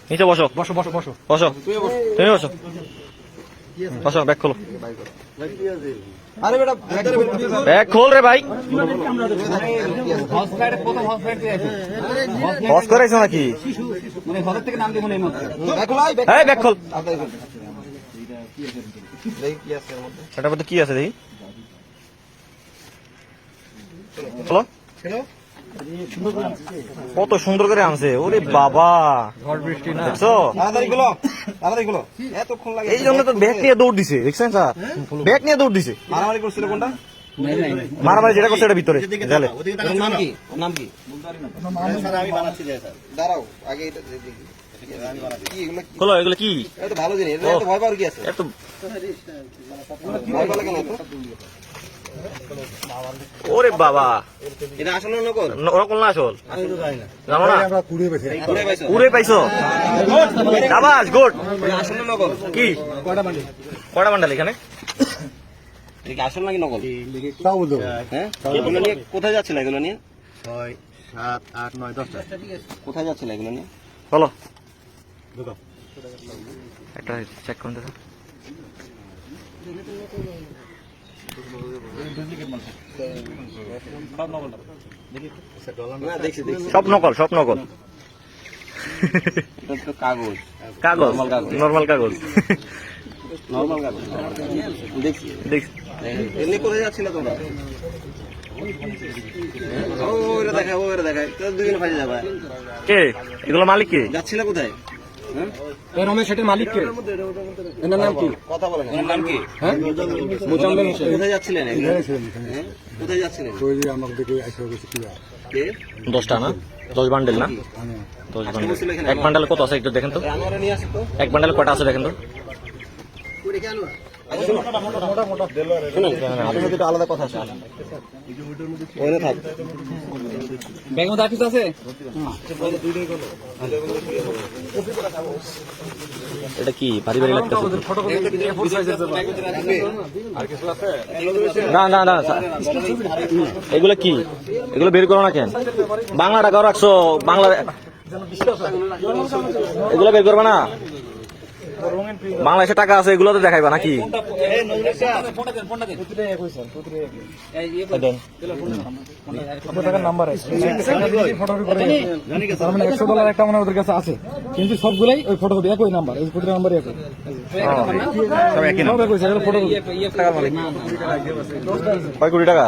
নিচে বসো বসো বসো বসো বসো তুমি বসো বসো ব্যাগ খোলো আরে বেটা ব্যাগ খোল রে ভাই হস করাইছো নাকি মানে হলের থেকে নাম দেখুন এই মতো এই ব্যাগ খোল দেখি কি আছে এর মধ্যে সেটার মধ্যে কি আছে দেখি হলো কত সুন্দর করে আনছে ওরে বাবা ঝড় বৃষ্টি না দেখছো তাড়াতাড়ি গুলো এতক্ষণ লাগে এই জন্য তো ব্যাগ নিয়ে দৌড় দিছে দেখছেন স্যার ব্যাগ নিয়ে দৌড় দিছে মারামারি করছিল কোনটা মারামারি যেটা করছে এটা ভিতরে জালে ওর নাম কি স্যার আমি বানাচ্ছি স্যার দাঁড়াও আগে এটা দেখি কি এগুলো কি হলো এগুলো কি এটা তো ভালো জিনিস এটা তো ভয় পাওয়ার কি আছে এত ভয় পাওয়া কেন এত ওরে বাবা এটা আসলে নকল নকল না আসল জানো না আমরা কুড়ে পাইছো পুরে পাইছো আবাস গুড এটা আসলে নকল কি কয়টা বান্ডাল এখানে এটা কি আসল নাকি নকল তাও বলতো হ্যাঁ এগুলো নিয়ে কোথায় যাচ্ছিল এগুলো নিয়ে 6, 7, 8, 9, 10টা কোথায় যাচ্ছিল এগুলো নিয়ে বলো একটা চেক করুন তো না দেখছি সব নকল সব নকল এটা তো কাগজ কাগজ নর্মাল কাগজ নরমাল কাগজ দেখছি দেখ এমনি কোথায় যাচ্ছিল তোমরা ওরা দেখায় তো দুদিন ফাঁসে যাবে কে এগুলো মালিক কে যাচ্ছিল কোথায় রমেশ সেটের মালিক কে এনার নাম কি কথা বলেন এর নাম কি হ্যাঁ মোজাম্মেল হোসেন কোথায় যাচ্ছিলেন হ্যাঁ? কোথায় যাচ্ছিলেন ওই যে আমাকে দেখে আইসা গেছে কি কে 10টা না 10 বান্ডেল না 10 বান্ডেল এক বান্ডেল কত আছে একটু দেখেন তো আনোয়ারে নিয়ে আসো তো এক বান্ডেল কয়টা আছে দেখেন তো আলাদা কথা আছে ওখানে থাক ব্যাগের মধ্যে কিছু আছে এটা কি ভারী ভারী লাগতেছে না না না এগুলো কি এগুলো বের করো না কেন বাংলা টাকাও রাখছো বাংলা এগুলো বের করবে না বাংলাদেশে টাকা আছে এগুলো তো দেখাইবা নাকি নাম্বার $100 একটা মনে ওদের কাছে আছে কিন্তু সবগুলাই ওই ফটোকপি একই নাম্বার ওই প্রতিটা নাম্বার একই ফটোকপি কয় কোটি টাকা